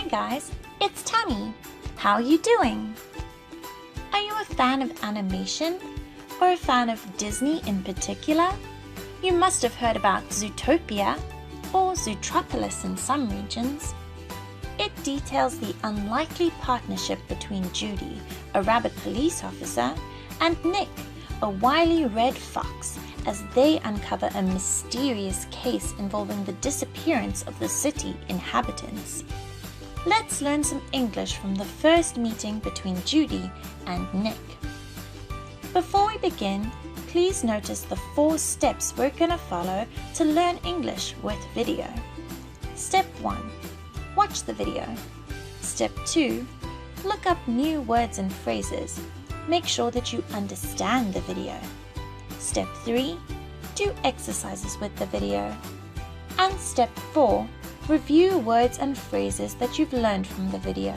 guys, it's Tammy. How are you doing? Are you a fan of animation or a fan of Disney in particular? You must have heard about Zootopia or Zootropolis in some regions. It details the unlikely partnership between Judy, a rabbit police officer, and Nick, a wily red fox, as they uncover a mysterious case involving the disappearance of the city inhabitants. Let's learn some English from the first meeting between Judy and Nick. Before we begin, please notice the 4 steps we're going to follow to learn English with video. Step 1. Watch the video. Step 2. Look up new words and phrases. Make sure that you understand the video. Step 3. Do exercises with the video. And Step 4. Review words and phrases that you've learned from the video.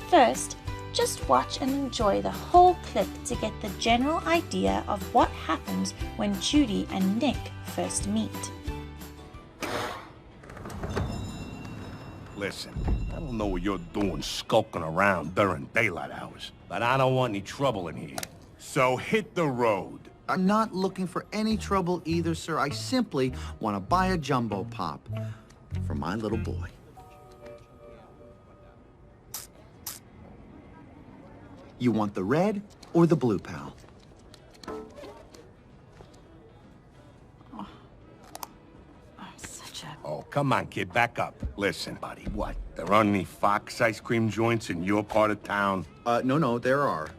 First, just watch and enjoy the whole clip to get the general idea of what happens when Judy and Nick first meet. Listen, I don't know what you're doing skulking around during daylight hours, but I don't want any trouble in here. So hit the road. I'm not looking for any trouble either, sir. I simply want to buy a jumbo pop for my little boy. You want the red or the blue, pal? Oh, come on, kid, back up. Listen, buddy, what? There aren't any Fox ice cream joints in your part of town? No, there are.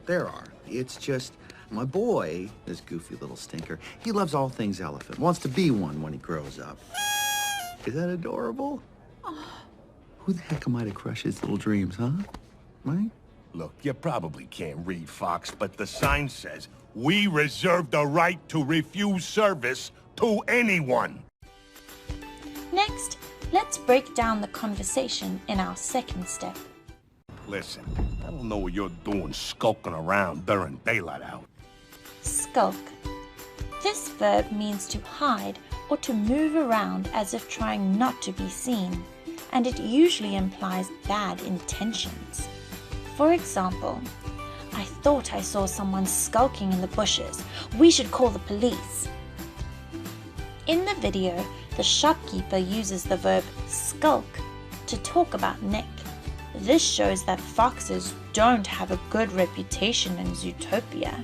It's just, my boy, this goofy little stinker, he loves all things elephant, wants to be one when he grows up. Is that adorable? Who the heck am I to crush his little dreams, huh? Right? Look, you probably can't read, Fox, but the sign says, we reserve the right to refuse service to anyone. Next, let's break down the conversation in our second step. Listen, I don't know what you're doing skulking around during daylight hours. Skulk. This verb means to hide or to move around as if trying not to be seen, and it usually implies bad intentions. For example, I thought I saw someone skulking in the bushes. We should call the police. In the video, the shopkeeper uses the verb skulk to talk about Nick. This shows that foxes don't have a good reputation in Zootopia.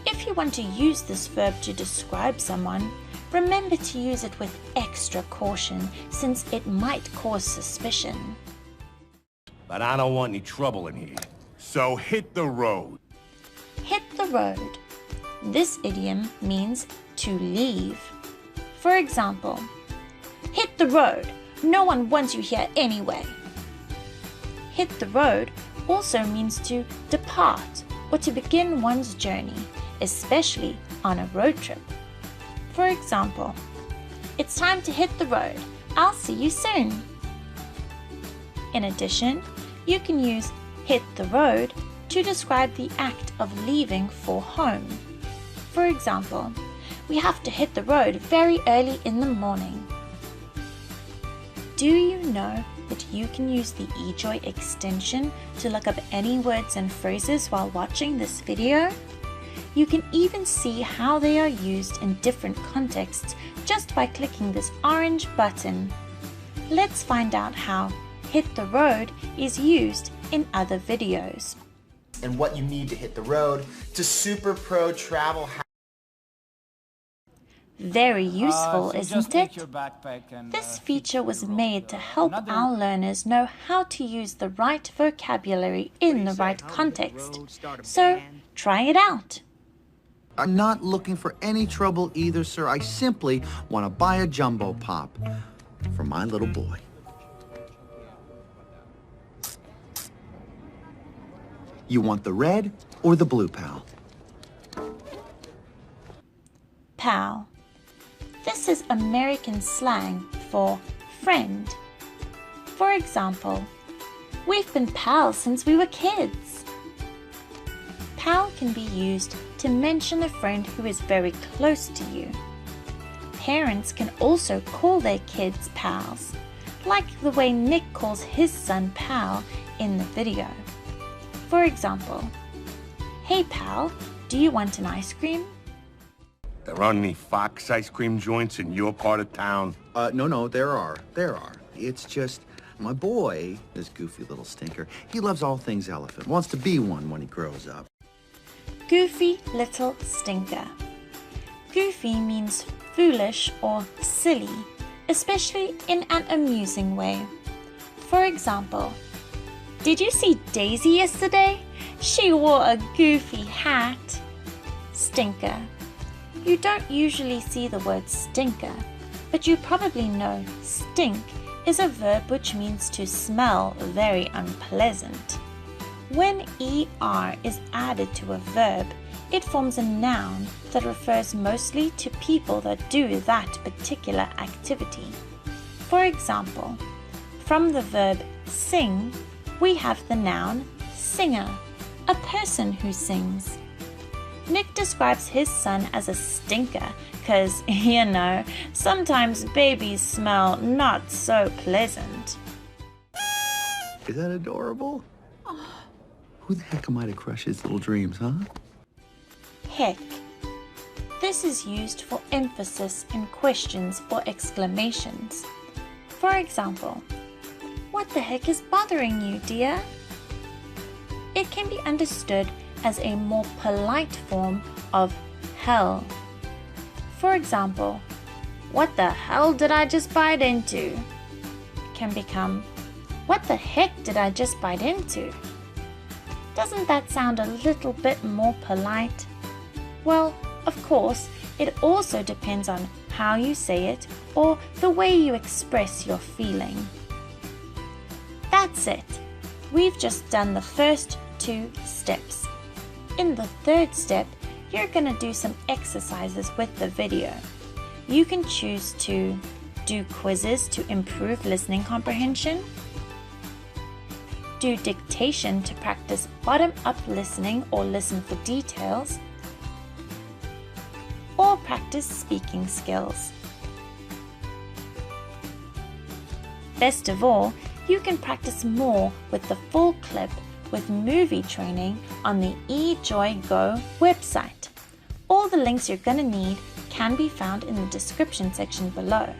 If you want to use this verb to describe someone, remember to use it with extra caution since it might cause suspicion. But I don't want any trouble in here. So hit the road. Hit the road. This idiom means to leave. For example, hit the road. No one wants you here anyway. Hit the road also means to depart or to begin one's journey, especially on a road trip. For example, it's time to hit the road. I'll see you soon. In addition, you can use hit the road to describe the act of leaving for home. For example, we have to hit the road very early in the morning. Do you know that you can use the eJoy extension to look up any words and phrases while watching this video? You can even see how they are used in different contexts just by clicking this orange button. Let's find out how hit the road is used in other videos. And what you need to hit the road to Super Pro Travel Hack. Very useful, isn't it? And, this feature was made to help our learners know how to use the right vocabulary in the right context. So, try it out. I'm not looking for any trouble either, sir. I simply want to buy a jumbo pop for my little boy. You want the red or the blue, pal? Pal. This is American slang for friend. For example, we've been pals since we were kids. Pal can be used to mention a friend who is very close to you. Parents can also call their kids pals. like the way Nick calls his son Pal in the video. For example, "Hey pal, do you want an ice cream?" There aren't any Fox ice cream joints in your part of town? No, there are. It's just, my boy, this goofy little stinker, he loves all things elephant, wants to be one when he grows up. Goofy little stinker. Goofy means foolish or silly, especially in an amusing way. For example, "Did you see Daisy yesterday? She wore a goofy hat." Stinker. You don't usually see the word stinker, but you probably know stink is a verb which means to smell very unpleasant. When ER is added to a verb, it forms a noun that refers mostly to people that do that particular activity. For example, from the verb sing, we have the noun singer, a person who sings. Nick describes his son as a stinker because, you know, sometimes babies smell not so pleasant. Is that adorable? Who the heck am I to crush his little dreams, huh? Heck. This is used for emphasis in questions or exclamations. For example, "What the heck is bothering you, dear?" It can be understood as a more polite form of hell. For example, "What the hell did I just bite into?" can become, "What the heck did I just bite into?" Doesn't that sound a little bit more polite? Well, of course, it also depends on how you say it or the way you express your feeling. That's it. We've just done the first 2 steps. In the 3rd step, you're going to do some exercises with the video. You can choose to do quizzes to improve listening comprehension, do dictation to practice bottom-up listening or listen for details, or practice speaking skills. Best of all, you can practice more with the full clip with movie training on the eJoy Go website. All the links you're going to need can be found in the description section below.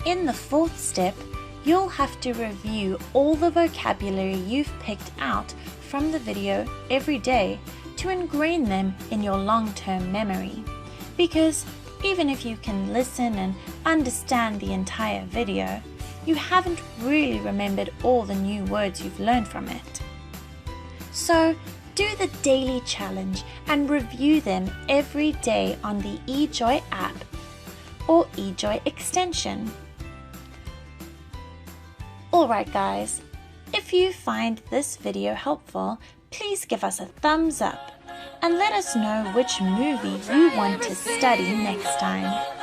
In the 4th step, you'll have to review all the vocabulary you've picked out from the video every day to ingrain them in your long-term memory. Because even if you can listen and understand the entire video, you haven't really remembered all the new words you've learned from it. So do the daily challenge and review them every day on the eJoy app or eJoy extension. Alright guys, if you find this video helpful, please give us a thumbs up and let us know which movie you want to study next time.